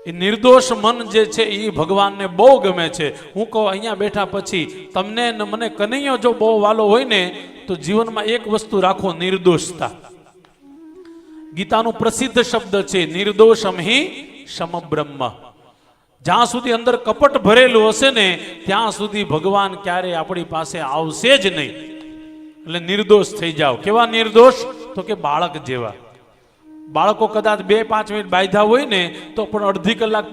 એ નિર્દોષ મન જે છે એ ભગવાનને બહુ ગમે છે. હું કહું અહીંયા બેઠા પછી તમને ને મને કનૈયો જો બહુ વાલો હોય ને તો જીવનમાં એક વસ્તુ રાખો, નિર્દોષતા. ગીતાનું પ્રસિદ્ધ શબ્દ છે નિર્દોષમ હિ સમબ્રહ્મ. જ્યાં સુધી અંદર કપટ ભરેલું હશે ને ત્યાં સુધી ભગવાન ક્યારે આપણી પાસે આવશે જ નહીં. એટલે નિર્દોષ થઈ જાઓ. કેવા નિર્દોષ? તો કે બાળક જેવા. બાળકો કદાચ 2-5 મિનિટ બાંધ્યા હોય ને તો પણ અડધી કલાક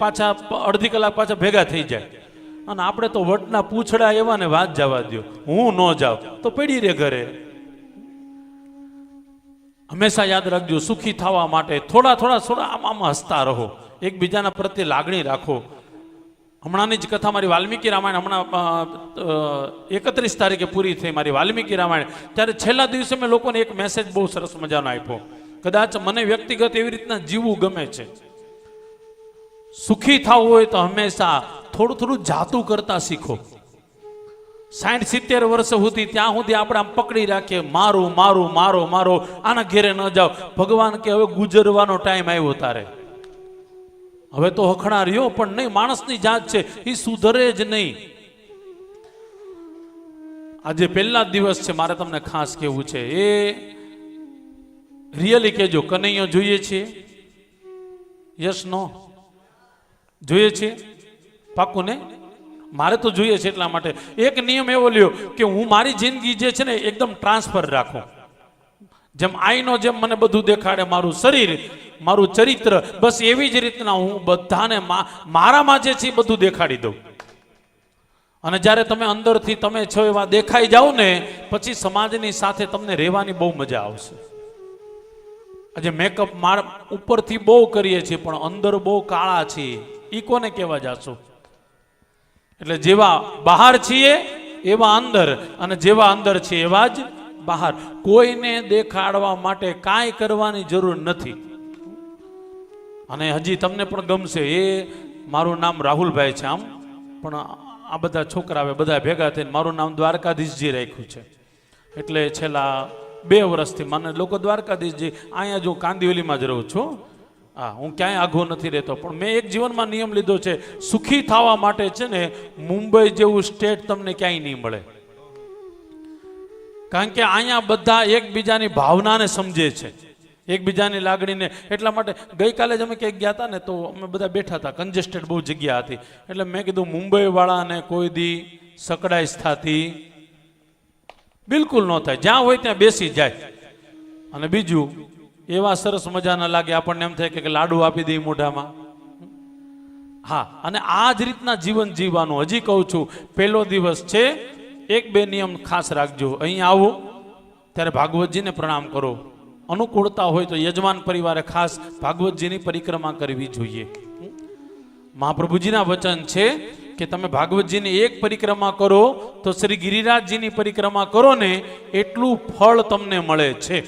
પાછા ભેગા થઈ જાય. અને આપણે તો વટના પૂછડા એવા ને વાત જવા દો, હું ન જાઉં તો પડી રે ઘરે. હંમેશા યાદ રાખજો, સુખી થવા માટે થોડા આમ હસતા રહો, એકબીજાના પ્રત્યે લાગણી રાખો. હમણાંની જ કથા મારી વાલ્મીકી રામાયણ, હમણાં 31 તારીખે પૂરી થઈ મારી વાલ્મીકી રામાયણ. ત્યારે છેલ્લા દિવસે મેં લોકોને એક મેસેજ બહુ સરસ મજાનો આપ્યો. કદાચ મને વ્યક્તિગત એવી રીતના જીવવું ગમે છે. સુખી થવું હોય તો હંમેશા થોડું જાતું કરતા શીખો. 60-70 વર્ષ સુધી ત્યાં સુધી આપણે આમ પકડી રાખીએ, મારું મારું મારો મારો, આના ઘેરે ન જાઓ. ભગવાન કે હવે ગુજરવાનો ટાઈમ આવ્યો તારે, હવે તો હખણા રહ્યો પણ નહીં. માણસની જાત છે એ સુધરે જ નહીં. આજે પહેલા દિવસ છે, મારે તમને ખાસ કહેવું છે, એ રિયલી કહેજો, કનૈયો જોઈએ છે? Yes no? જોઈએ છે? પાક્કું ને? મારે તો જોઈએ છે. એટલા માટે એક નિયમ એવો લ્યો કે હું મારી જિંદગી જે છે ને એકદમ ટ્રાન્સફર રાખું. જેમ આઈનો જેમ મને બધું દેખાડે, મારું શરીર, મારું ચરિત્ર, બસ એવી જ રીતના હું બધાને મારામાં જે છે બધું દેખાડી દઉં. અને જ્યારે તમે અંદરથી તમે છો એવા દેખાઈ જાઓ ને પછી સમાજની સાથે તમને રહેવાની બહુ મજા આવશે. આજે મેકઅપ ઉપરથી બહુ કરીએ છીએ પણ અંદર બહુ કાળા છીએ, ઈ કોને કહેવા જાશો? એટલે જેવા બહાર છીએ એવા અંદર, અને જેવા અંદર છીએ એવા જ બહાર. કોઈને દેખાડવા માટે કાંઈ કરવાની જરૂર નથી. અને હજી તમને પણ ગમશે, એ મારું નામ રાહુલભાઈ છે આમ, પણ આ બધા છોકરાઓ બધા ભેગા થઈને મારું નામ દ્વારકાધીશજી રાખ્યું છે. એટલે છેલ્લા 2 વર્ષથી મને લોકો દ્વારકાધીશજી, અહીંયા જો કાંદિવલીમાં જ રહું છું, હા, હું ક્યાંય આઘો નથી રહેતો. પણ મેં એક જીવનમાં નિયમ લીધો છે, સુખી થવા માટે છે ને મુંબઈ જેવું સ્ટેટ તમને ક્યાંય નહીં મળે. કારણ કે અહીંયા બધા એકબીજાની ભાવનાને સમજે છે, એકબીજાની લાગણીને. એટલા માટે ગઈકાલે જ અમે ક્યાંક ગયા હતા ને તો અમે બધા બેઠા હતા, કન્જેસ્ટેડ બહુ જગ્યા હતી. એટલે મેં કીધું મુંબઈ વાળાને કોઈ દી સકડાઈશ થતી બિલકુલ ન થાય, જ્યાં હોય ત્યાં બેસી જાય. અને બીજું, એવા સરસ મજાના લાગે, આપણને એમ થાય કે લાડુ આપી દઈએ મોઢામાં. હા, અને આ જ રીતના જીવન જીવવાનું. હજી કહું છું, પહેલો દિવસ છે, 1-2 નિયમ ખાસ રાખજો. અહીં આવો ત્યારે ભાગવતજીને પ્રણામ કરો. અનુકૂળતા હોય તો યજમાન પરિવારે ખાસ ભાગવતજીની પરિક્રમા કરવી જોઈએ. મહાપ્રભુજીના વચન છે કે તમે ભાગવતજીની એક પરિક્રમા કરો તો શ્રી ગિરિરાજજીની પરિક્રમા કરો ને એટલું ફળ તમને મળે છે.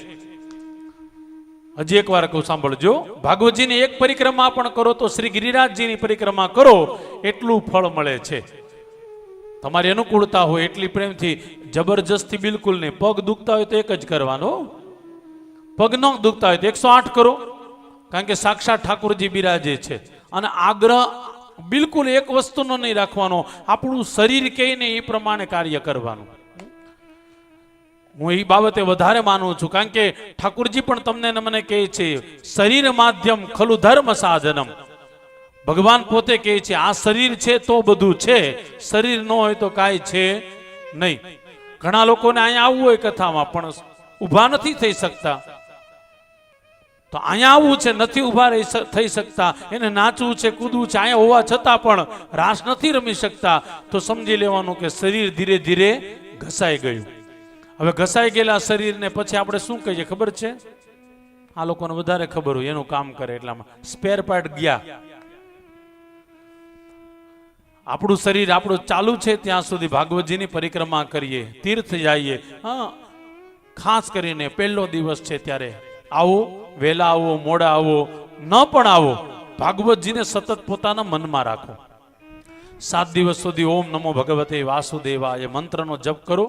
હજી એક વાર કહું, સાંભળજો. ભાગવતજીની એક પરિક્રમા પણ કરો તો શ્રી ગિરિરાજજીની પરિક્રમા કરો એટલું ફળ મળે છે. તમારી અનુકૂળતા હોય એટલી પ્રેમથી, જબરજસ્તી બિલકુલ નહીં. પગ દુખતા હોય તો એક જ કરવાનો, પગ ન દુખતા હોય તો 108 કરો, કારણ કે સાક્ષાત ઠાકોરજી બિરાજે છે. અને આગ્રહ બિલકુલ એક વસ્તુનો નહીં રાખવાનો, આપણું શરીર કહીને એ પ્રમાણે કાર્ય કરવાનું. હું એ બાબતે વધારે માનું છું, કારણ કે ઠાકોરજી પણ તમને ને મને કહે છે, શરીર માધ્યમ ખલુ ધર્મ સાધનમ. ભગવાન પોતે કહે છે આ શરીર છે તો બધું છે, શરીર ન હોય તો કાંઈ છે નહીં. ઘણા લોકોને અહીંયા આવવું હોય કથામાં પણ ઊભા નથી થઈ શકતા, તો અહીંયા આવવું છે, નથી ઊભા થઈ શકતા. એને નાચવું છે, કૂદવું છે, અહીંયા હોવા છતાં પણ રાસ નથી રમી શકતા, તો સમજી લેવાનું કે શરીર ધીરે ધીરે ઘસાઈ ગયું. હવે ઘસાઈ ગયેલા શરીરને પછી આપણે શું કહીએ ખબર છે? આ લોકોને વધારે ખબર હોય, એનું કામ કરે એટલામાં સ્પેર પાર્ટ ગયા. આપણું શરીર આપણું ચાલુ છે ત્યાં સુધી ભાગવતજીની પરિક્રમા કરીએ, તીર્થ જઈએ. હા, ખાસ કરીને પહેલો દિવસ છે ત્યારે આવો, વહેલા આવો, મોડા આવો, ન પણ આવો, ભાગવતજીને સતત પોતાના મનમાં રાખો. 7 દિવસ સુધી ઓમ નમો ભગવતે વાસુદેવાય મંત્રનો જપ કરો.